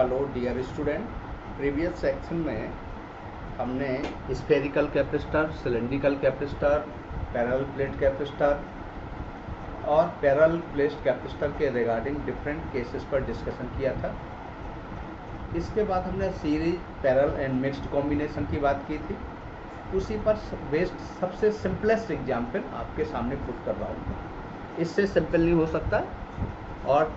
Hello dear student, previous section में हमने spherical capacitor, cylindrical capacitor, parallel plate capacitor और parallel plate capacitor के regarding different cases पर discussion किया था। इसके बाद हमने series, parallel and mixed combination की बात की थी। उसी पर बेस्ड सबसे सिंपलेस्ट एग्जाम्पल आपके सामने पुट कर रहा हूँ। इससे सिंपल नहीं हो सकता और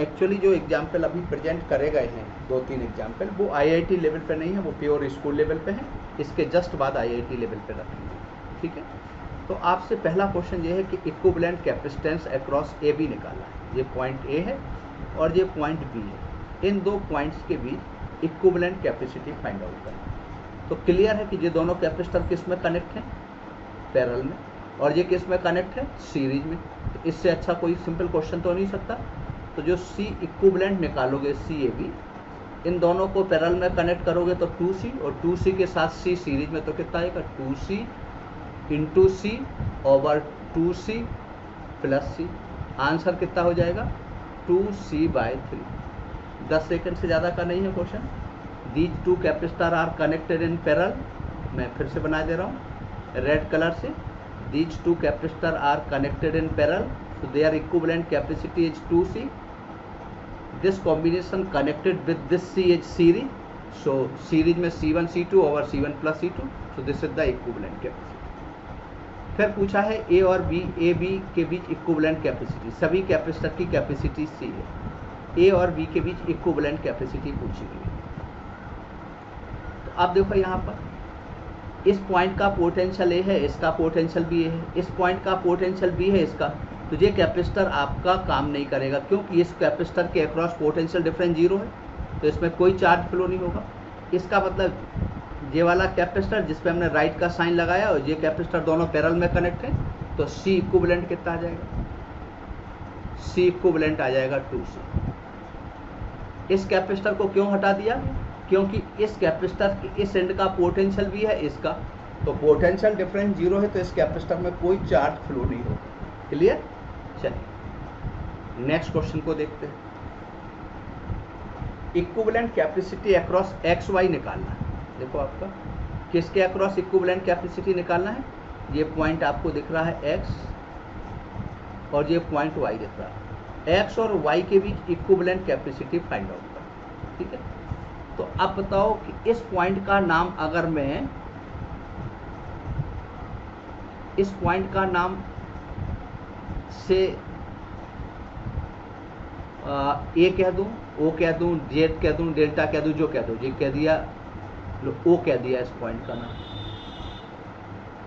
एक्चुअली जो एग्जाम्पल अभी प्रेजेंट करे गए हैं 2-3 एग्जाम्पल, वो आईआईटी लेवल पे नहीं है, वो प्योर स्कूल लेवल पे है। इसके जस्ट बाद आईआईटी लेवल पे रखेंगे, ठीक है। तो आपसे पहला क्वेश्चन ये है कि equivalent capacitance across A B निकाला है। ये पॉइंट ए है और ये पॉइंट बी है। इन दो पॉइंट्स के बीच इक्विवेलेंट कैपेसिटी फाइंड आउट करना। तो क्लियर है कि ये दोनों कैपेसिटर किस में कनेक्ट हैं? पैरेलल में। और ये किस में कनेक्ट है? सीरीज में। तो इससे अच्छा कोई सिंपल क्वेश्चन तो नहीं सकता। तो जो सी इक्विवेलेंट निकालोगे सी ए बी, इन दोनों को पैरेलल में कनेक्ट करोगे तो 2C, और 2C के साथ C सीरीज में तो कितना आएगा? 2C into C over 2C plus C। Answer कितना हो जाएगा? 2C/3। 10 सेकंड से ज़्यादा का नहीं है question. These two capacitor are connected in parallel. मैं फिर से बना दे रहा हूँ रेड कलर से। These two capacitor are connected in parallel, so their equivalent capacity is 2C. This combination connected with this C is series, so series में C1 C2 over C1 plus C2, so this is the equivalent capacity. फिर पूछा है A और B, A B के बीच equivalent capacity. सभी capacitor की capacity C है। A और B के बीच इक्विवेलेंट कैपेसिटी पूछी गई है। तो आप देखो यहाँ पर इस पॉइंट का पोटेंशियल A है, इसका पोटेंशियल B है, इस पॉइंट का पोटेंशियल B है इसका। तो ये कैपेसिटर आपका काम नहीं करेगा, क्योंकि इस कैपेसिटर के अक्रॉस पोटेंशियल डिफरेंस 0 है, तो इसमें कोई चार्ज फ्लो नहीं होगा। इसका मतलब ये वाला कैपेसिटर जिस पे हमने राइट का साइन लगाया और ये कैपेसिटर दोनों पैरेलल में कनेक्ट है, तो C इक्विवेलेंट कितना आ जाएगा? C इक्विवेलेंट आ जाएगा 2C। इस कैपेसिटर को क्यों हटा दिया? क्योंकि इस कैपेसिटर के इस एंड का पोटेंशियल भी है इसका, तो पोटेंशियल डिफरेंस 0 है, तो इस कैपेसिटर में कोई चार्ज फ्लो नहीं होगा। क्लियर? चलिए नेक्स्ट क्वेश्चन को देखते हैं। Equivalent capacity across X Y निकालना है। देखो आपका किसके अक्रॉस इक्विवेलेंट कैपेसिटी निकालना है? ये पॉइंट आपको दिख रहा है एक्स और ये पॉइंट वाई दिख रहा है। एक्स और वाई के बीच इक्विवेलेंट कैपेसिटी फाइंड आउट करना, ठीक है। तो अब बताओ कि इस पॉइंट का नाम, अगर मैं इस पॉइंट का नाम से ए कह दूं, ओ कह दूं, जेड कह दूं, डेल्टा कह दूं, जो कह दूं, ये कह दिया, ओ कह दिया इस पॉइंट का नाम,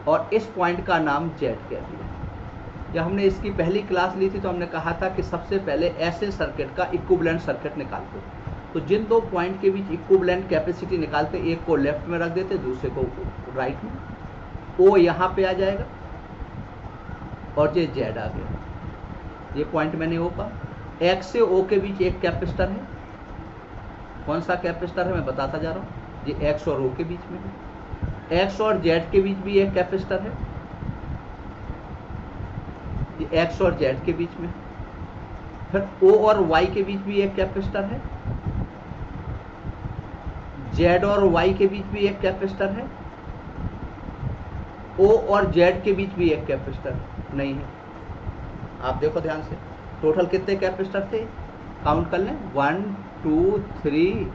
और इस पॉइंट का नाम जेड कह दिया। जब हमने इसकी पहली क्लास ली थी तो हमने कहा था कि सबसे पहले ऐसे सर्किट का इक्विवेलेंट सर्किट निकालते, तो जिन दो पॉइंट के बीच इक्विवेलेंट कैपेसिटी निकालते, एक को लेफ्ट में रख देते, दूसरे को राइट में। ओ यहाँ पे आ जाएगा और ये जेड आ गया। ये पॉइंट मैंने ओ का। एक्स से ओ के बीच एक कैपेसिटर है। कौन सा कैपेसिटर है मैं बताता जा रहा हूँ। ये एक्स और ओ के बीच में है। एक्स और जेड के बीच भी एक कैपेसिटर है। ये एक्स और जेड के बीच में। फिर ओ और वाई के बीच भी एक कैपेसिटर है। जेड और वाई के बीच भी एक कैपेसिटर है। ओ और जेड के बीच भी एक कैपेसिटर नहीं है। आप देखो ध्यान से, टोटल कितने कैपेसिटर थे काउंट कर लें। 1 2 3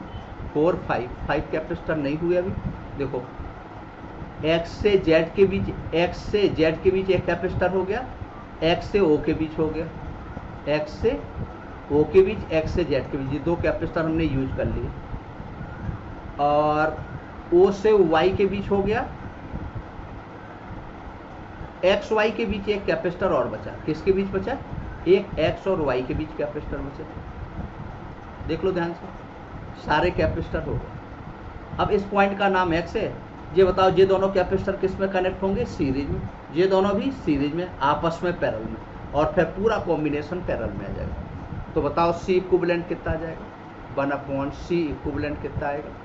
4 5 कैपेसिटर नहीं हुए अभी। देखो एक्स से जेड के बीच एक कैपेसिटर हो गया, एक्स से ओ के बीच हो गया, एक्स से ओ के बीच, एक्स से जेड के बीच, ये दो कैपेसिटर हमने यूज कर लिए। और ओ से वाई के बीच हो गया, एक्स वाई के बीच एक कैपेसिटर और बचा। किसके बीच बचा? एक एक्स और वाई के बीच कैपेसिटर बचा। देख लो ध्यान से, सारे कैपेसिटर हो गए। अब इस पॉइंट का नाम एक्स है। ये बताओ ये दोनों कैपेसिटर किस में कनेक्ट होंगे? सीरीज में। ये दोनों भी सीरीज में, आपस में पैरेलल में, और फिर पूरा कॉम्बिनेशन पैरेलल में आ जाएगा। तो बताओ C इक्विवेलेंट कितना आ जाएगा? 1/C इक्विवेलेंट कितना आएगा?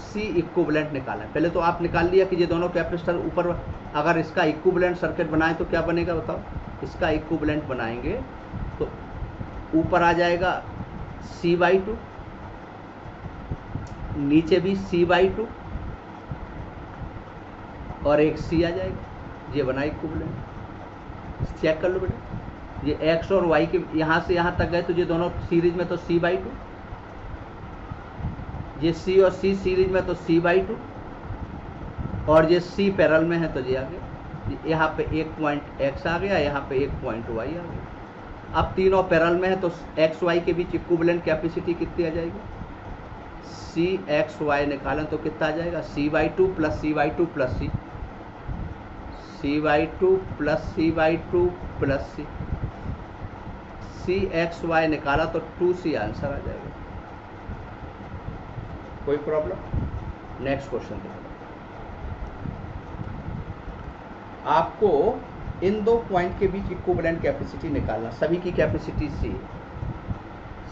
C इक्विवेलेंट निकालना है। पहले तो आप निकाल लिया कि ये दोनों कैपेसिटर ऊपर, अगर इसका इक्विवेलेंट सर्किट बनाए तो क्या बनेगा बताओ। इसका इक्विवेलेंट बनाएंगे तो ऊपर आ जाएगा C/2, नीचे भी C/2 और एक C आ जाएगा। ये बना इक्विवेलेंट। चेक कर लो बेटा, ये x और y के यहाँ से यहाँ तक गए तो ये दोनों सीरीज में तो C/2, ये C और C सीरीज में तो C/2 और ये C पैरेलल में है तो ये आ गया। यहाँ पे एक पॉइंट x आ गया, यहाँ पे एक पॉइंट y आ गया। अब तीनों पैरेलल में है तो x y के बीच इक्विवेलेंट कैपेसिटी कितनी आ जाएगी? CXY निकालें तो कितना आ जाएगा? C/2 plus C/2 plus C, C/2 plus C/2 plus C। CXY निकाला तो 2C आंसर आ जाएगा। कोई प्रॉब्लम? नेक्स्ट क्वेश्चन देखो। आपको इन दो पॉइंट के बीच इक्विवेलेंट कैपेसिटी निकालना। सभी की कैपेसिटी C है,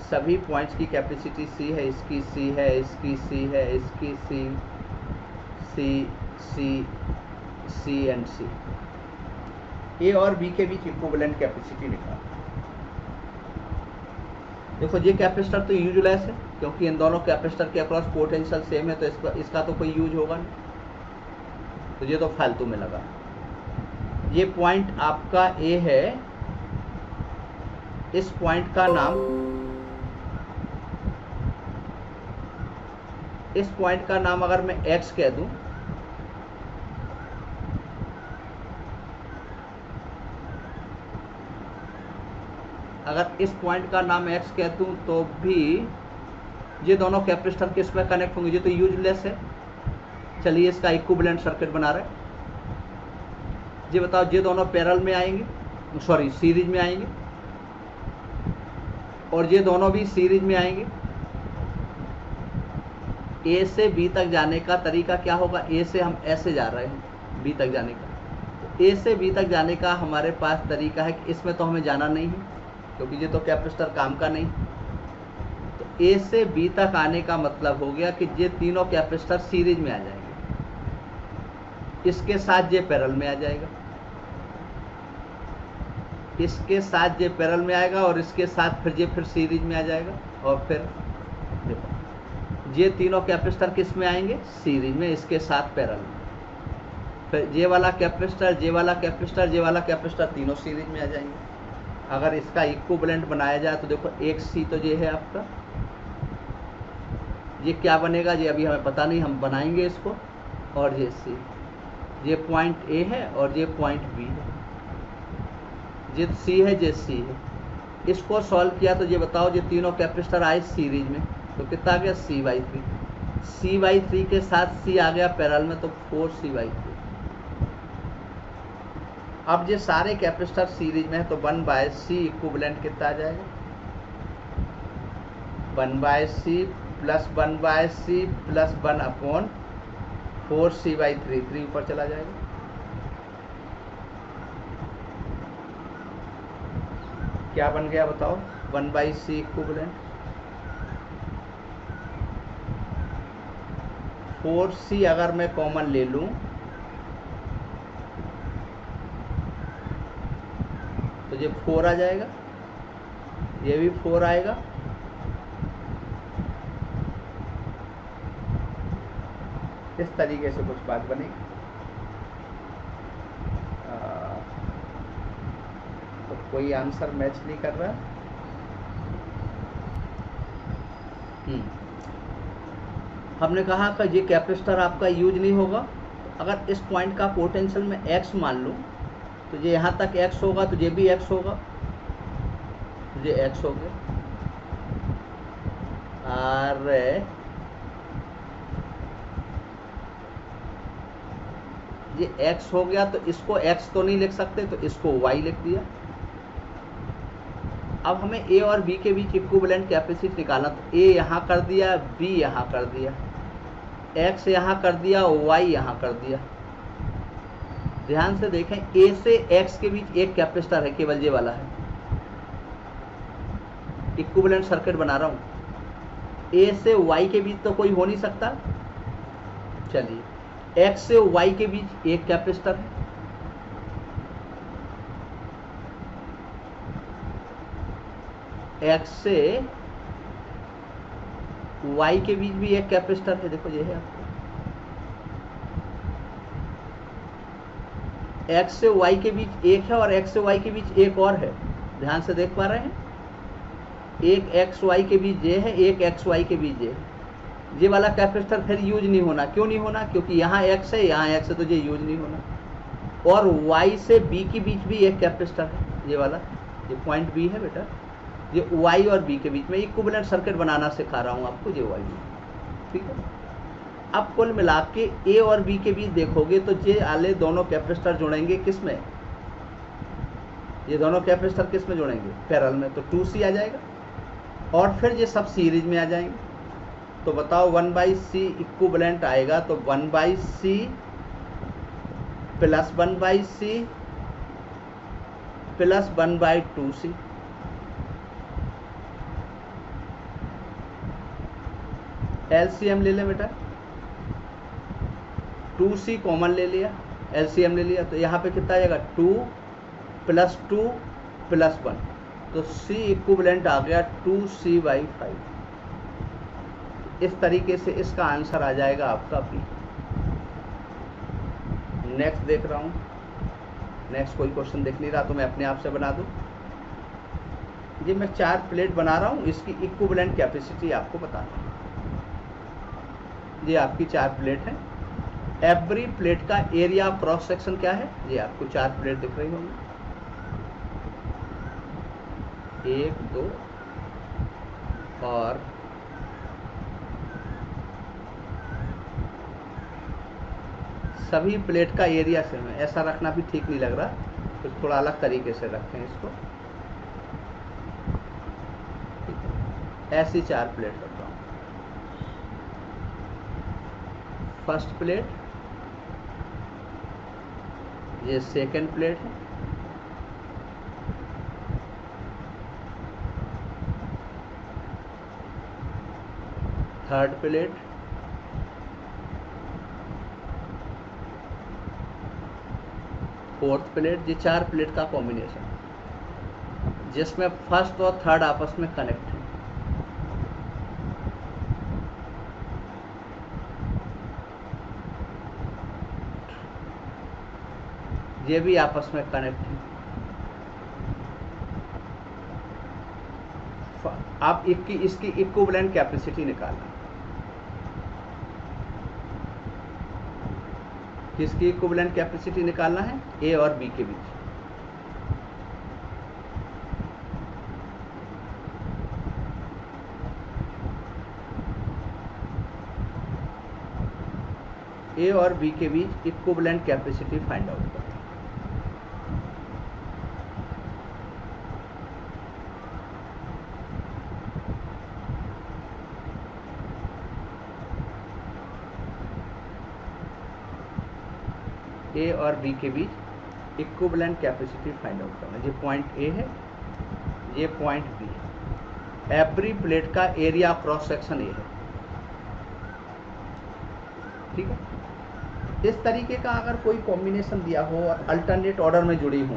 सभी पॉइंट्स की कैपेसिटी C है, इसकी C है, इसकी C है, इसकी C, C and C। A और B के बीच इक्विवेलेंट कैपेसिटी निकालना। देखो ये कैपेसिटर तो यूजलेस है क्योंकि इन दोनों कैपेसिटर के अक्रॉस पोटेंशियल सेम है, तो इसका तो कोई यूज होगा नहीं, तो ये तो फालतू में लगा। ये पॉइंट आपका A है, इस पॉइंट का नाम, इस पॉइंट का नाम अगर मैं X कह दूं, अगर इस पॉइंट का नाम X कह दूं तो भी ये दोनों कैपेसिटर किस में कनेक्ट होंगे? ये तो यूजलेस है। चलिए इसका इक्विवेलेंट सर्किट बना रहे हैं। ये बताओ, ये दोनों पैरेलल में आएंगे, सॉरी सीरीज में आएंगे, और ये दोनों भी सीरीज में आएंगे। A से B तक जाने का तरीका क्या होगा? A से हम ऐसे जा रहे हैं B तक जाने का, A से B तक जाने का हमारे पास तरीका है कि इसमें तो हमें जाना नहीं है क्योंकि ये तो कैपेसिटर काम का नहीं। तो A से B तक आने का मतलब हो गया कि ये तीनों कैपेसिटर सीरीज में आ जाएंगे, इसके साथ ये पैरेलल में आ जाएगा, इसके साथ ये पैरेलल में आएगा और इसके साथ फिर ये फिर सीरीज में आ जाएगा। और फिर देखो ये तीनों कैपेसिटर किस में आएंगे? सीरीज में, इसके साथ पैरेलल में। फिर ये वाला कैपेसिटर, ये वाला कैपेसिटर, ये वाला कैपेसिटर तीनों सीरीज में आ जाएंगे। अगर इसका इक्विवेलेंट बनाया जाए तो देखो एक C तो ये है आपका, ये क्या बनेगा ये अभी हमें पता नहीं, हम बनाएंगे इसको। और ये C, ये पॉइंट A है और ये पॉइंट B है, ये C है, ये C है। इसको सॉल्व किया तो ये बताओ, ये तीनों कैपेसिटर आए सीरीज में तो कितना आ गया? C/3। C/3 के साथ C आ गया पैरेलल में तो 4C/3। अब ये सारे कैपेसिटर सीरीज में है तो 1/C इक्विवेलेंट कितना आ जाएगा? 1/C plus 1/C plus 1/4C/3, 3 ऊपर चला जाएगा। क्या बन गया बताओ? 1/C equivalent. 4C अगर मैं कॉमन ले लूं तो ये 4 आ जाएगा, ये भी 4 आएगा, इस तरीके से कुछ बात बनेगी। तो कोई आंसर मैच नहीं कर रहा। हमने कहा कि ये कैपेसिटर आपका यूज नहीं होगा। अगर इस पॉइंट का पोटेंशियल में x मान लूं तो ये यहाँ तक x होगा तो ये भी x होगा, ये x हो गया। और ये x हो गया तो इसको x तो नहीं लिख सकते तो इसको y लिख दिया। अब हमें A और B के बीच इक्विवेलेंट कैपेसिटी निकालना, तो A यहाँ कर दिया, B यहाँ कर दिया, x यहाँ कर दिया, y यहाँ कर दिया। ध्यान से देखें, A से x के बीच एक कैपेसिटर है, केवल ये वाला है। इक्विवेलेंट सर्किट बना रहा हूं। A से y के बीच तो कोई हो नहीं सकता। चलिए x से y के बीच एक कैपेसिटर है, एक्स से वाई के बीच भी एक कैपेसिटर है, देखो ये है आपको, एक्स से वाई के बीच एक है और एक्स से वाई के बीच एक और है, ध्यान से देख पा रहे हैं, एक एक्स वाई के बीच ये है, एक एक्स वाई के बीच ये है। ये वाला कैपेसिटर फिर यूज नहीं होना, क्यों नहीं होना, क्योंकि यहाँ एक्स है यहाँ एक्स है, तो ये यूज नहीं होना। और वाई से बी के बीच भी एक कैपेसिटर है, ये वाला, ये पॉइंट बी है बेटा, ये वाई और बी के बीच में इक्विवेलेंट सर्किट बनाना सिखा रहा हूँ आपको, ये वाई, ठीक है। अब कुल मिला के ए और बी के बीच देखोगे तो ये आले दोनों कैपेसिटर जुड़ेंगे किस में, ये दोनों कैपेसिटर किस में जुड़ेंगे, पैरेलल में, तो 2C आ जाएगा, और फिर ये सब सीरीज में आ जाएंगे। तो बताओ 1/C इक्विवेलेंट आएगा, तो 1/C plus 1/C plus 1/2C, LCM ले ले बेटा, 2C कॉमन ले लिया, एलसीएम ले लिया, तो यहाँ पे कितना आ जाएगा 2 + 2 + 1, तो C इक्विवेलेंट आ गया 2C/5। इस तरीके से इसका आंसर आ जाएगा आपका बी। नेक्स्ट देख रहा हूँ, नेक्स्ट कोई क्वेश्चन देख नहीं रहा तो मैं अपने आप से बना दूँ। ये मैं 4 प्लेट बना रहा हूँ, इसकी इक्विवेलेंट कैपेसिटी आपको बता रहा हूँ। ये आपकी 4 प्लेट है, एवरी प्लेट का एरिया क्रॉस सेक्शन क्या है, ये आपको 4 प्लेट दिख रही होंगी, 1 2 और सभी प्लेट का एरिया सेम है। ऐसा रखना भी ठीक नहीं लग रहा, तो थोड़ा अलग तरीके से रखें इसको, ऐसी 4 प्लेट रखता हूँ। फर्स्ट प्लेट, ये सेकंड प्लेट है, थर्ड प्लेट, फोर्थ प्लेट। ये 4 प्लेट का कॉम्बिनेशन जिसमें फर्स्ट और थर्ड आपस में कनेक्ट है। ये भी आपस में कनेक्ट है। आप इसकी इक्विवेलेंट कैपेसिटी निकालना, किसकी इक्विवेलेंट कैपेसिटी निकालना है, ए और बी के बीच। ए और बी के बीच इक्विवेलेंट कैपेसिटी फाइंड आउट करें। ए और बी के बीच इक्विवेलेंट कैपेसिटी फाइंड आउट करना। ये पॉइंट ए है, ये पॉइंट बी है, एवरी प्लेट का एरिया क्रॉस सेक्शन ए है, ठीक है। इस तरीके का अगर कोई कॉम्बिनेशन दिया हो और अल्टरनेट ऑर्डर में जुड़ी हो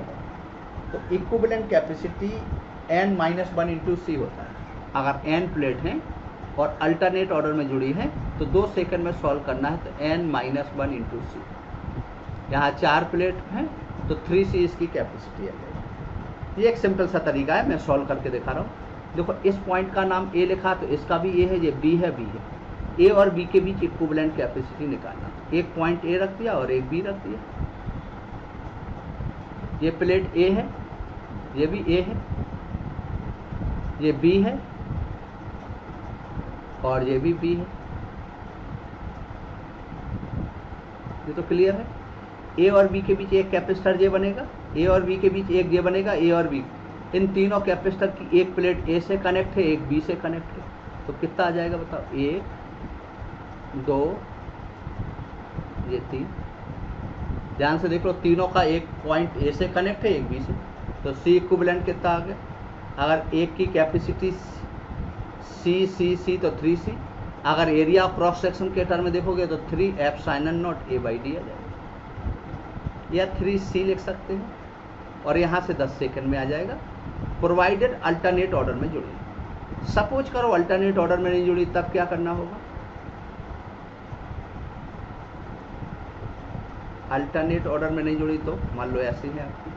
तो इक्विवेलेंट कैपेसिटी n-1 × C होता है। अगर n प्लेट हैं और अल्टरनेट ऑर्डर में जुड़ी हैं तो 2 सेकंड में सॉल्व करना है, तो n-1 × C। यहाँ 4 प्लेट हैं तो 3C इसकी कैपेसिटी है। ये एक सिंपल सा तरीका है, मैं सॉल्व करके दिखा रहा हूँ। देखो इस पॉइंट का नाम ए लिखा, तो इसका भी ए है, ये बी है, बी है। ए और बी के बीच इक्विवेलेंट कैपेसिटी निकालना, एक पॉइंट ए रख दिया और एक बी रख दिया। ये प्लेट ए है, ये भी ए है, ये बी है और ये भी बी है। ये तो क्लियर है। ए और बी के बीच एक कैपेसिटर जे बनेगा, ए और बी के बीच एक जे बनेगा, ए और बी। इन तीनों कैपेसिटर की एक प्लेट ए से कनेक्ट है, एक बी से कनेक्ट है, तो कितना आ जाएगा बताओ, 1 2 ये 3। ध्यान से देख लो, तीनों का एक पॉइंट ए से कनेक्ट है, एक बी से, तो सी इक्विवेलेंट कितना आ गया। अगर एक की कैपेसिटी सी तो 3C। अगर एरिया क्रॉस सेक्शन के टर्म में देखोगे तो 3ε0 A/d आ जाएगा, या 3C लिख सकते हैं, और यहाँ से 10 सेकंड में आ जाएगा। प्रोवाइडेड अल्टरनेट ऑर्डर में जुड़ी। सपोज करो अल्टरनेट ऑर्डर में नहीं जुड़ी, तब क्या करना होगा? अल्टरनेट ऑर्डर में नहीं जुड़ी तो मान लो ऐसी है आपकी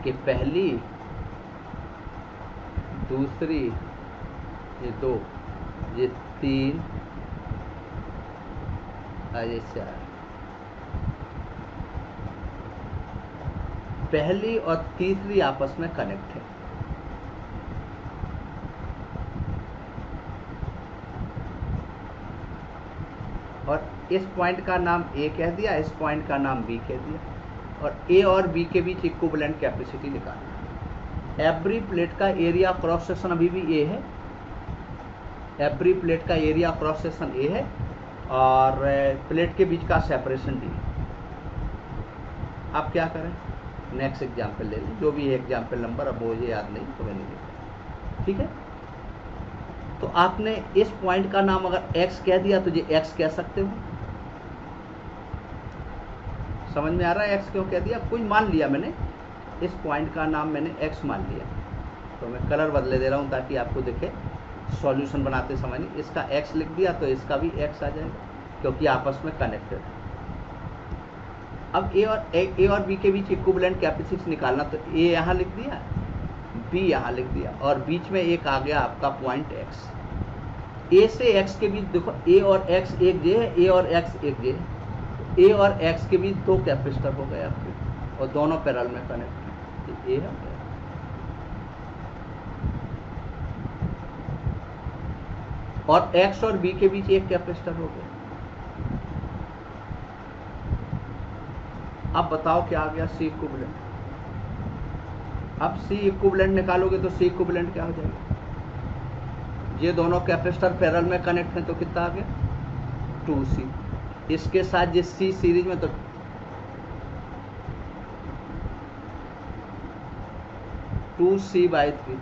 कि पहली, दूसरी, ये 2, ये 3, ये 4। पहली और तीसरी आपस में कनेक्ट है। और इस पॉइंट का नाम ए कह दिया, इस पॉइंट का नाम बी कह दिया, और ए और बी के बीच इक्विवेलेंट कैपेसिटी निकालना। एवरी प्लेट का एरिया क्रॉस सेक्शन अभी भी ए है, एवरी प्लेट का एरिया क्रॉस सेक्शन ए है, और प्लेट के बीच का सेपरेशन डी। आप क्या करें? नेक्स्ट एग्जाम्पल ले लें, जो भी है एग्जाम्पल नंबर, अब मुझे याद नहीं तो मैंने लिखा, ठीक है। तो आपने इस पॉइंट का नाम अगर x कह दिया तो ये x कह सकते हो। समझ में आ रहा है x क्यों कह दिया? कोई मान लिया मैंने, इस पॉइंट का नाम मैंने x मान लिया, तो मैं कलर बदले दे रहा हूँ ताकि आपको दिखे सॉल्यूशन बनाते समय। नहीं, इसका x लिख दिया तो इसका भी x आ जाएगा, क्योंकि आपस में कनेक्टेड है। अब ए और बी के बीच इक्विवेलेंट कैपेसिटी निकालना, तो a यहाँ लिख दिया, b यहाँ लिख दिया, और बीच में एक आ गया आपका पॉइंट x। a से x के बीच देखो, a और x एक जे है, a और x एक जे है, a और x के बीच 2 कैपेसिटर हो गए आपके, और दोनों पैरेलल में कनेक्ट है। ये है और x और b के बीच एक कैपेसिटर हो गया। अब बताओ क्या आ गया? C equivalent. अब C इक्विवेलेंट निकालोगे तो C इक्विवेलेंट क्या हो जाएगा? ये दोनों कैपेसिटर पैरेलल में कनेक्ट हैं तो कितना आ गया? 2C। इसके साथ ये C सीरीज में, तो टू सी बाई 3,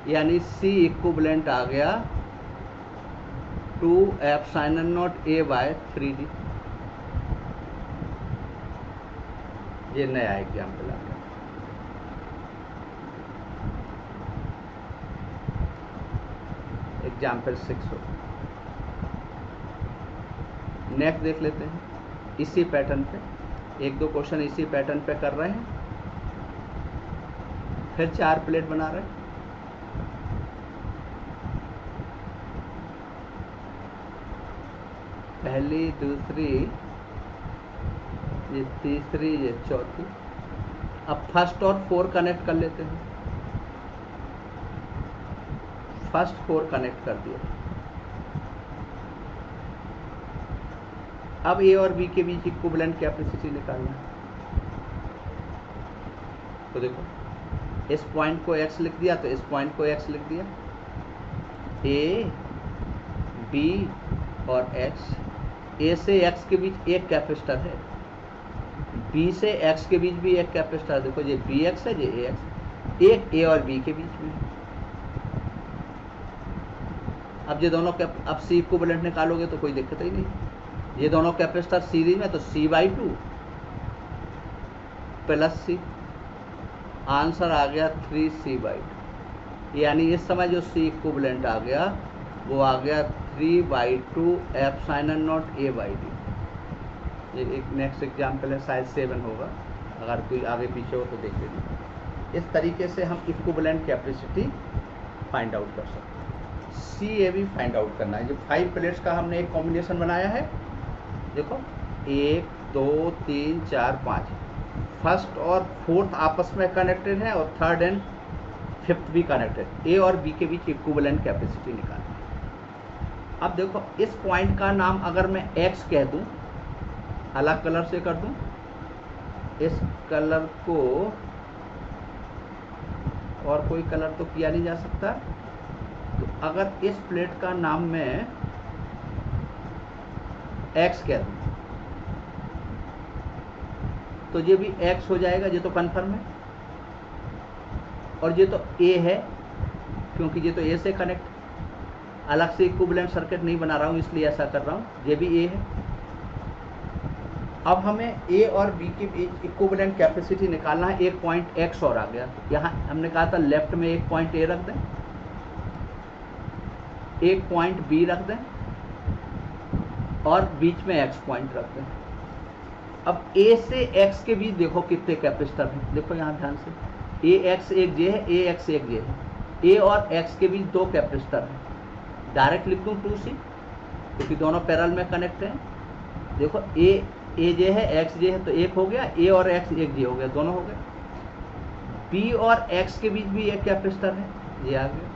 यानी C इक्विवेलेंट आ गया 2 epsilon not A bye 3D। ये नया एग्जाम्पल आ गया। एग्जाम्पल 6 हो। नेक्स्ट देख लेते हैं इसी पैटर्न पे, 1-2 क्वेश्चन इसी पैटर्न पे कर रहे हैं, फिर 4 प्लेट बना रहे हैं। पहली, दूसरी, ये तीसरी, ये चौथी। अब फर्स्ट और 4 कनेक्ट कर लेते हैं। फर्स्ट 4 कनेक्ट कर दिया। अब ए और बी के बीच इक्विवेलेंट कैपेसिटी निकालना है। तो देखो, इस पॉइंट को x लिख दिया तो इस पॉइंट को x लिख दिया। ए, बी और x। ए से x के बीच एक कैपेसिटर है, b से x के बीच भी एक कैपेसिटर। देखो ये bx है, ये ax, एक a और b के बीच में। अब ये दोनों अब C इक्विवेलेंट निकालोगे तो कोई दिक्कत ही नहीं। ये दोनों कैपेसिटर सीरीज में, तो C/2 प्लस C, आंसर आ गया 3C/2। यानी इस समय जो C इक्विवेलेंट आ गया वो आ गया 3/2 एप्सिलॉन नॉट A/D। ये एक नेक्स्ट एग्जाम्पल है, शायद 7 होगा, अगर कोई आगे पीछे हो तो देख लेना। इस तरीके से हम इक्विवेलेंट कैपेसिटी फाइंड आउट कर सकते हैं। CAB फाइंड आउट करना है। जो 5 प्लेट्स का हमने एक कॉम्बिनेशन बनाया है, देखो 1, 2, 3, 4, 5। फर्स्ट और 4th आपस में कनेक्टेड है, और 3rd एंड 5th भी कनेक्टेड। ए और बी के बीच इक्विवेलेंट कैपेसिटी निकालना है। अब देखो, इस पॉइंट का नाम अगर मैं x कह दूं, अलग कलर से कर दूं, इस कलर को और कोई कलर तो किया नहीं जा सकता, तो अगर इस प्लेट का नाम मैं x कह दूं तो ये भी x हो जाएगा, ये तो कन्फर्म है। और ये तो a है, क्योंकि ये तो a से कनेक्ट, अलग से इक्विवेलेंट सर्किट नहीं बना रहा हूँ इसलिए ऐसा कर रहा हूँ। ये भी a है, अब हमें ए और बी के बीच इक्विवेलेंट कैपेसिटी निकालना है। एक पॉइंट एक्स और आ गया, यहाँ हमने कहा था लेफ्ट में एक पॉइंट ए रख दें, एक पॉइंट बी रख दें और बीच में एक्स पॉइंट रख दें। अब ए से एक्स के बीच देखो कितने कैपेसिटर हैं, देखो यहाँ ध्यान से, ए एक्स एक जे है, ए एक्स एक जे है, ए और एक्स के बीच दो कैपेसिटर हैं। डायरेक्ट लिख दूँ 2C क्योंकि दोनों पैरेलल में कनेक्ट हैं। देखो ए जे है, एक्स जे है, तो एक हो गया, ए और एक्स एक जे हो गया, दोनों हो गए। बी और एक्स के बीच भी एक कैपेसिटर है, ये आ गया,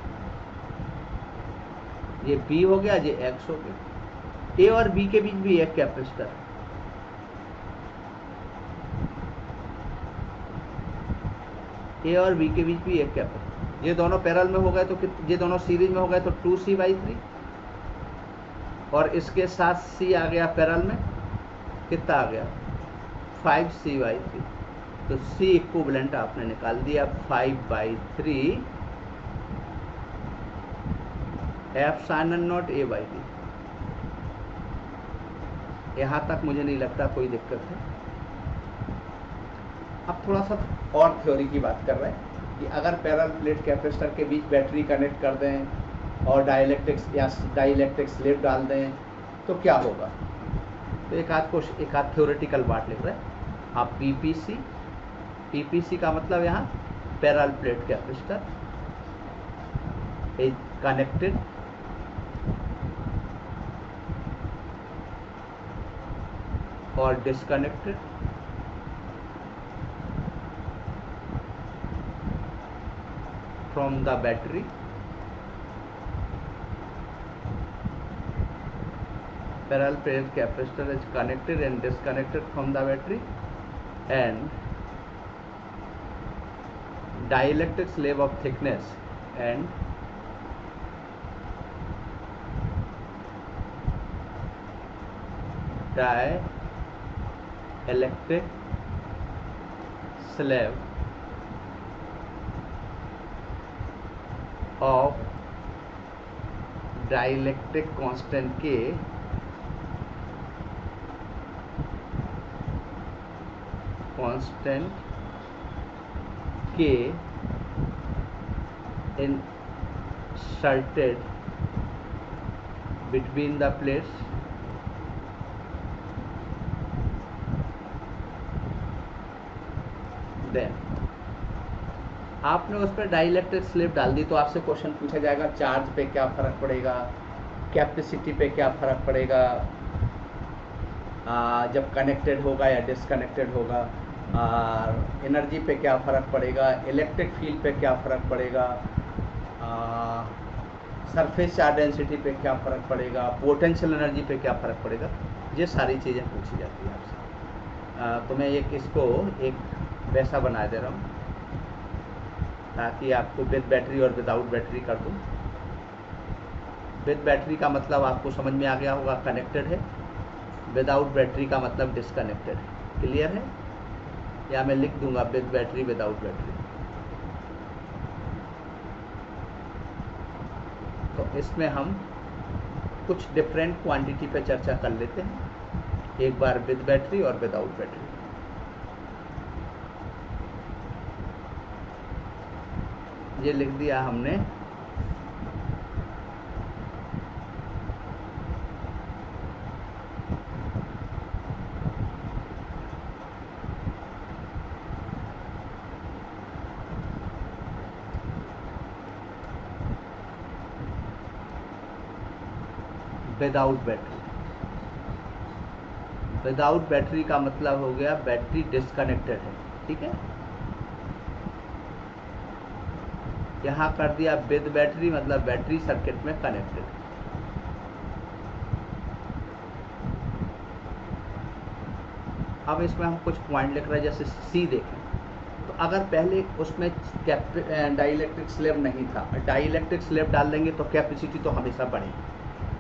ये बी हो गया, ये एक्स हो गया। ए और बी के बीच भी एक कैपेसिटर है, ए और बी के बीच भी एक कैपेसिटर। ये दोनों पैरेलल में हो गए तो ये दोनों सीरीज में हो गए तो 2C/3 और इसके साथ C आ गया पैरेलल में, कितना आ गया 5C/3। तो C इक्विवेलेंट आपने निकाल दिया 5/3 ε0 A/B। यहाँ तक मुझे नहीं लगता कोई दिक्कत है। अब थोड़ा सा और थ्योरी की बात कर रहे हैं कि अगर पैरेलल प्लेट कैपेसिटर के बीच बैटरी कनेक्ट कर दें और डाइलेक्ट्रिक स्लेब डाल दें तो क्या होगा। तो एक आध थ्योरेटिकल बात लिख रहे हैं आप। पीपीसी का मतलब यहाँ parallel plate capacitor is connected और disconnected from the battery parallel plate capacitor is connected and disconnected from the battery and dielectric slab of thickness and dielectric slab of dielectric constant K inserted between the plates then आपने उस पर dielectric slab डाल दी तो आपसे question पूछा जाएगा charge पे क्या फ़र्क पड़ेगा, कैपेसिटी पे क्या फ़र्क पड़ेगा, जब कनेक्टेड होगा या डिसकनेक्टेड होगा, एनर्जी पे क्या फ़र्क पड़ेगा, इलेक्ट्रिक फील्ड पे क्या फ़र्क पड़ेगा, सरफेस चार्ज डेंसिटी पे क्या फ़र्क पड़ेगा, पोटेंशियल एनर्जी पे क्या फ़र्क पड़ेगा। ये सारी चीज़ें पूछी जाती हैं आपसे। तो मैं इसको एक वैसा बना दे रहा हूँ ताकि आपको विद बैटरी और विदाउट बैटरी कर दूँ। विद बैटरी का मतलब आपको समझ में आ गया होगा, कनेक्टेड है। विदाउट बैटरी का मतलब डिसकनेक्टेड है। क्लियर है? या मैं लिख दूंगा विद बैटरी विदाउट बैटरी। तो इसमें हम कुछ डिफरेंट क्वांटिटी पे चर्चा कर लेते हैं, एक बार विद बैटरी और विदाउट बैटरी। ये लिख दिया हमने विदाउट बैटरी। विदाउट बैटरी का मतलब हो गया बैटरी डिस्कनेक्टेड है। ठीक है, यहाँ कर दिया विद बैटरी मतलब बैटरी सर्किट में कनेक्टेड। अब इसमें हम कुछ पॉइंट लिख रहे हैं, जैसे सी देखें तो अगर पहले उसमें डाइलेक्ट्रिक स्लेब नहीं था, डाइलेक्ट्रिक स्लेब डाल देंगे तो कैपेसिटी तो हमेशा बढ़ेगी,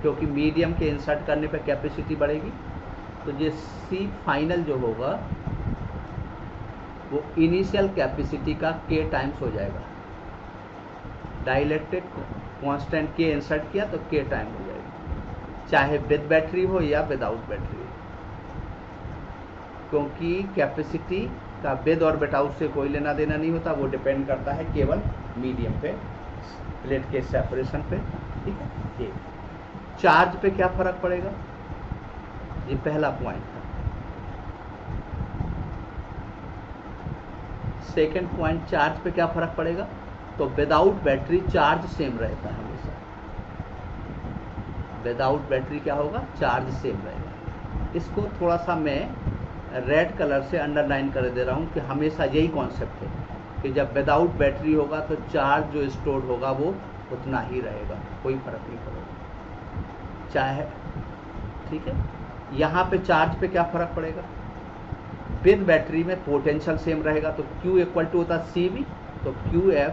क्योंकि मीडियम के इंसर्ट करने पर कैपेसिटी बढ़ेगी। तो ये सी फाइनल जो होगा वो इनिशियल कैपेसिटी का के टाइम्स हो जाएगा। डाइलेक्ट्रिक कांस्टेंट के इंसर्ट किया तो के टाइम हो जाएगा, चाहे विद बैटरी हो या विदाउट बैटरी हो। क्योंकि कैपेसिटी का विद और बिट आउट से कोई लेना देना नहीं होता, वो डिपेंड करता है केवल मीडियम पे, प्लेट के सेपरेशन पे। ठीक है, ये चार्ज पे क्या फर्क पड़ेगा, ये पहला पॉइंट था। सेकंड पॉइंट, चार्ज पे क्या फर्क पड़ेगा, तो विदाउट बैटरी चार्ज सेम रहता है हमेशा। विदाउट बैटरी क्या होगा, चार्ज सेम रहेगा। इसको थोड़ा सा मैं रेड कलर से अंडरलाइन कर दे रहा हूँ कि हमेशा यही कॉन्सेप्ट है कि जब विदाउट बैटरी होगा तो चार्ज जो स्टोर होगा वो उतना ही रहेगा, कोई फर्क नहीं पड़ेगा चाहे। ठीक है, यहाँ पे चार्ज पे क्या फर्क पड़ेगा, विद बैटरी में पोटेंशियल सेम रहेगा, तो Q इक्वल टू होता है CV, तो QF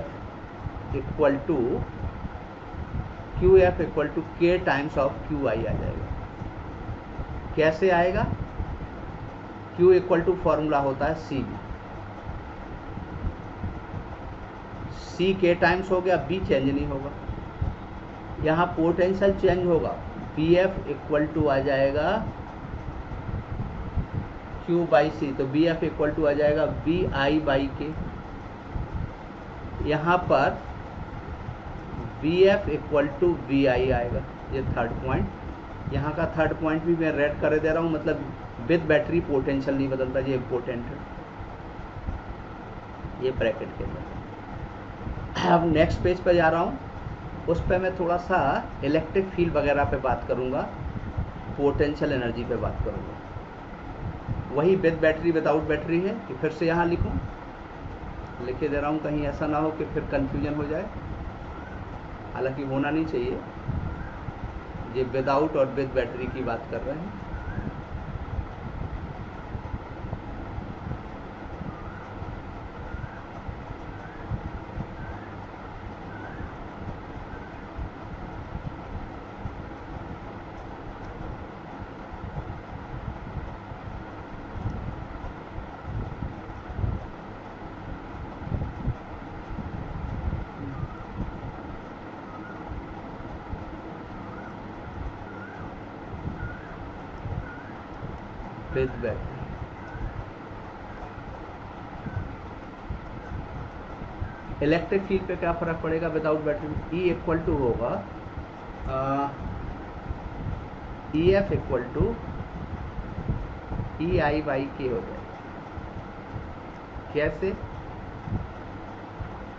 equal to K times of QI आ जाएगा। कैसे आएगा, Q इक्वल टू फॉर्मूला होता है CV, C K टाइम्स हो गया, B चेंज नहीं होगा। यहाँ पोटेंशियल चेंज होगा, BF इक्वल टू आ जाएगा Q बाई C, तो BF इक्वल टू आ जाएगा BI बाई K। यहाँ पर BF इक्वल टू BI आएगा, ये थर्ड पॉइंट। यहाँ का थर्ड पॉइंट भी मैं रेड कर दे रहा हूँ, मतलब विद बैटरी पोटेंशियल नहीं बदलता, ये इम्पोर्टेंट है, ये ब्रैकेट के अंदर। अब नेक्स्ट पेज पर जा रहा हूँ, उस पर मैं थोड़ा सा इलेक्ट्रिक फील्ड वगैरह पे बात करूँगा, पोटेंशियल एनर्जी पे बात करूँगा। वही विद बैटरी विदाउट बैटरी है कि फिर से यहाँ लिखूँ, लिखे दे रहा हूँ, कहीं ऐसा ना हो कि फिर कंफ्यूजन हो जाए, हालांकि होना नहीं चाहिए। ये विदाउट और विद बैटरी की बात कर रहे हैं। विद बैटरी, इलेक्ट्रिक फील्ड पे क्या फर्क पड़ेगा विदाउट बैटरी में, E इक्वल टू होगा EF equal to EI by K हो जाएगा। कैसे,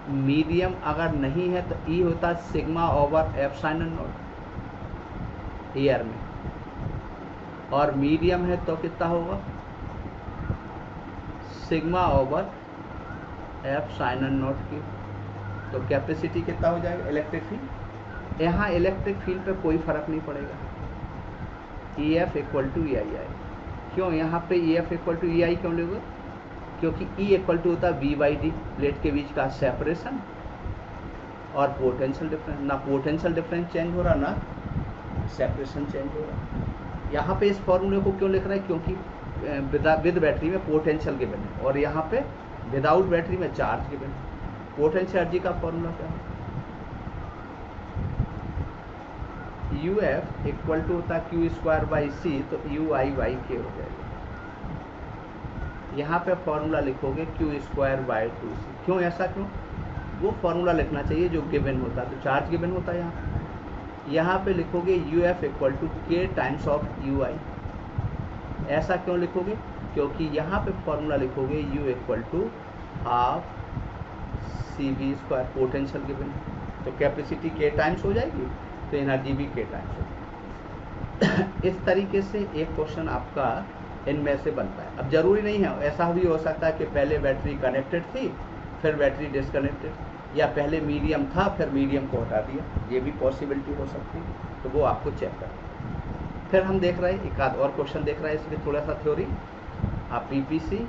मीडियम अगर नहीं है तो E होता है sigma over epsilon not air में, और मीडियम है तो कितना होगा, सिग्मा ओवर एप्सिलॉन नॉट की। तो कैपेसिटी कितना हो जाएगा इलेक्ट्रिक फील्ड, यहाँ इलेक्ट्रिक फील्ड पे कोई फर्क नहीं पड़ेगा, EF इक्वल टू EI आएगा। क्यों यहाँ पे EF इक्वल टू EI क्यों लोगे, क्योंकि E इक्वल टू होता है V बाई D, प्लेट के बीच का सेपरेशन और पोटेंशियल डिफरेंस। ना पोटेंशियल डिफरेंस चेंज हो रहा, ना सेपरेशन चेंज हो रहा। यहाँ पे इस फॉर्मूले को क्यों लिख रहे हैं, क्योंकि विद बैटरी में पोटेंशियल गिवन है और यहाँ पे विदाउट बैटरी में चार्ज गिवन है। पोटेंशियल एनर्जी का फॉर्मूला क्या है, UF इक्वल टू होता है Q स्क्वायर बाई C, तो UI बाई K हो जाएगा। यहाँ पे फॉर्मूला लिखोगे Q स्क्वायर बाई 2C। क्यों ऐसा, क्यों, वो फॉर्मूला लिखना चाहिए जो गिवन होता है, तो चार्ज गिवन होता है। यहाँ पे लिखोगे UF equal to K times of UI। ऐसा क्यों लिखोगे, क्योंकि यहाँ पे फॉर्मूला लिखोगे U equal to half CV square, potential given, तो कैपेसिटी K टाइम्स हो जाएगी, तो एनर्जी भी K टाइम्स होगी। इस तरीके से एक क्वेश्चन आपका इनमें से बनता है। अब जरूरी नहीं है, ऐसा भी हो सकता है कि पहले बैटरी कनेक्टेड थी फिर बैटरी डिसकनेक्टेड, या पहले मीडियम था फिर मीडियम को हटा दिया, ये भी पॉसिबिलिटी हो सकती है, तो वो आपको चेक करना। फिर हम देख रहे हैं एक आध और क्वेश्चन देख रहे हैं, इसमें थोड़ा सा थ्योरी। आप PPC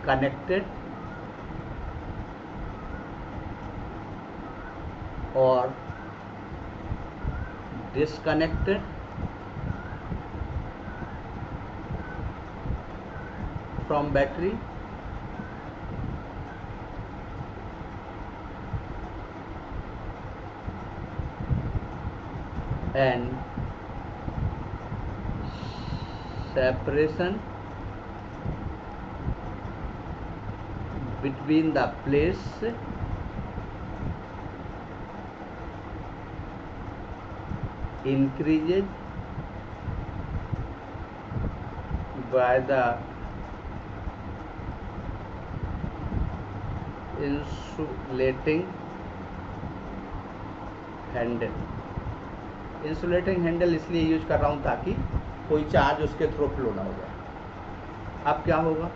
कनेक्टेड और disconnected from battery and separation between the plates increases by the insulating handle. Insulating handle इसलिए यूज कर रहा हूँ ताकि कोई चार्ज उसके थ्रू फ्लो ना हो जाए। अब क्या होगा,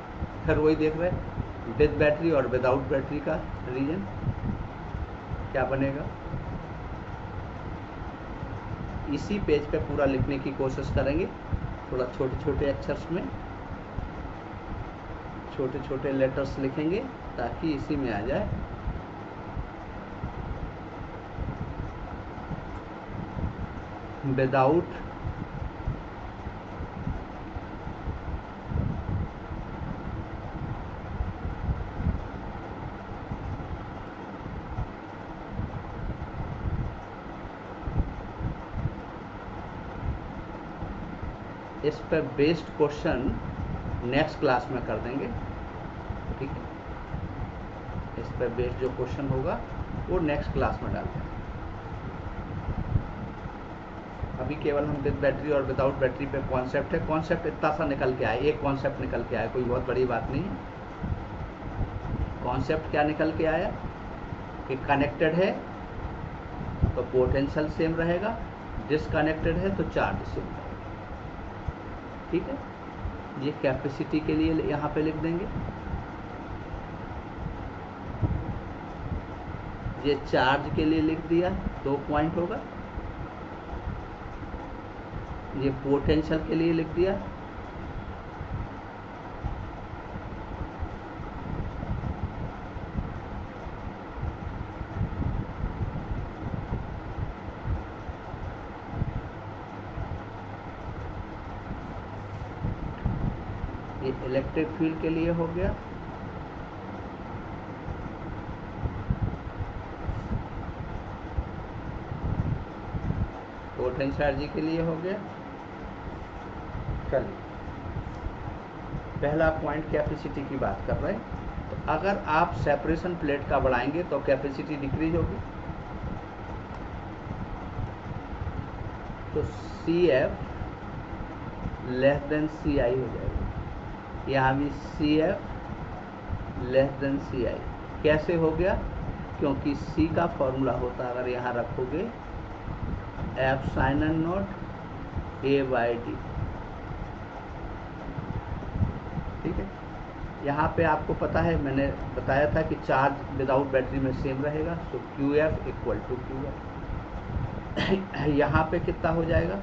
फिर वही देख रहे हैं विद बैटरी और विदाउट बैटरी का रीजन क्या बनेगा। इसी पेज पे पूरा लिखने की कोशिश करेंगे, थोड़ा छोटे छोटे अक्षर्स में छोटे छोटे लेटर्स लिखेंगे ताकि इसी में आ जाए। विदाउट इस पर बेस्ड क्वेश्चन नेक्स्ट क्लास में कर देंगे, ठीक है। इस पर बेस्ड जो क्वेश्चन होगा वो नेक्स्ट क्लास में डाल देंगे। अभी केवल हम विद बैटरी और विदाउट बैटरी पे कॉन्सेप्ट है, कॉन्सेप्ट इतना सा निकल के आए, एक कॉन्सेप्ट निकल के आया, कोई बहुत बड़ी बात नहीं है। कॉन्सेप्ट क्या निकल के आया कि कनेक्टेड है तो पोटेंशियल सेम रहेगा, डिसकनेक्टेड है तो चार्ज सेम रहेगा, ठीक है। ये कैपेसिटी के लिए यहाँ पे लिख देंगे, ये चार्ज के लिए लिख दिया, 2 पॉइंट होगा। ये पोटेंशियल के लिए लिख दिया, ये इलेक्ट्रिक फील्ड के लिए हो गया, पोटेंशियल के लिए हो गया। चलिए पहला पॉइंट कैपेसिटी की बात कर रहे हैं, तो अगर आप सेपरेशन प्लेट का बढ़ाएंगे तो कैपेसिटी डिक्रीज होगी, तो CF लेस देन CI हो जाएगा। यहाँ भी CF लेस देन CI कैसे हो गया, क्योंकि C का फॉर्मूला होता है, अगर यहाँ रखोगे एप्सिलॉन नॉट A/D, ठीक है। यहाँ पे आपको पता है, मैंने बताया था कि चार्ज विदाउट बैटरी में सेम रहेगा, सो QF इक्वल टू QF। यहाँ पे कितना हो जाएगा,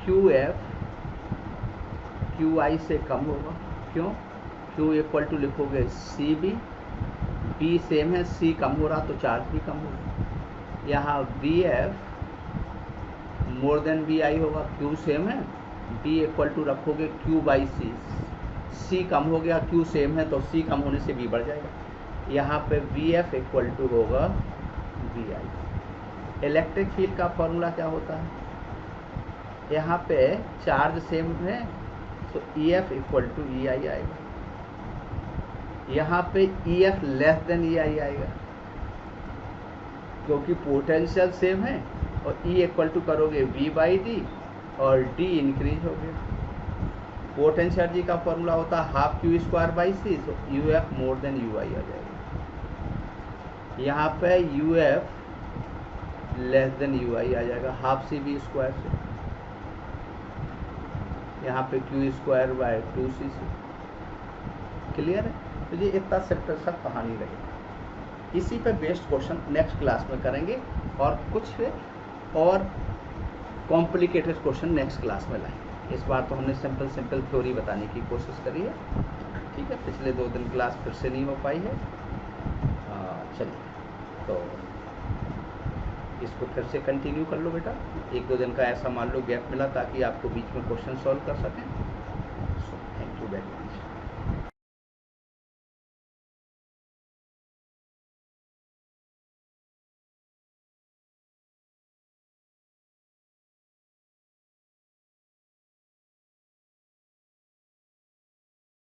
QF QI से कम होगा, क्यों, Q इक्वल टू लिखोगे CB, B सेम है, C कम हो रहा तो चार्ज भी कम होगा। यहाँ VF मोर देन VI होगा, Q सेम है, B इक्वल टू रखोगे Q/C, C कम हो गया, Q सेम है तो C कम होने से B बढ़ जाएगा। यहाँ पे VF इक्वल टू होगा VI। इलेक्ट्रिक फील्ड का फॉर्मूला क्या होता है, यहाँ पे चार्ज सेम है तो EF इक्वल टू EI आएगा, यहाँ पे EF लेस देन EI आएगा क्योंकि पोटेंशियल सेम है, और E इक्वल टू करोगे V/D और D इंक्रीज हो गया। पोटेंशियल जी का फॉर्मूला होता है हाफ Q²/C, तो UF मोर देन UI आ जाएगा। यहाँ पे UF लेस देन UI आ जाएगा हाफ CB² से, यहाँ पे Q²/2C से। क्लियर है, तो ये इतना सिंपल सा कहानी रहेगी। इसी पे बेस्ड क्वेश्चन नेक्स्ट क्लास में करेंगे, और कुछ और कॉम्प्लिकेटेड क्वेश्चन नेक्स्ट क्लास में लाएंगे। इस बार तो हमने सिंपल थ्योरी बताने की कोशिश करी है, ठीक है। पिछले 2 दिन क्लास फिर से नहीं हो पाई है, चलिए तो इसको फिर से कंटिन्यू कर लो बेटा। 1-2 दिन का ऐसा मान लो गैप मिला ताकि आपको बीच में क्वेश्चन सॉल्व कर सकें। Thank you very much.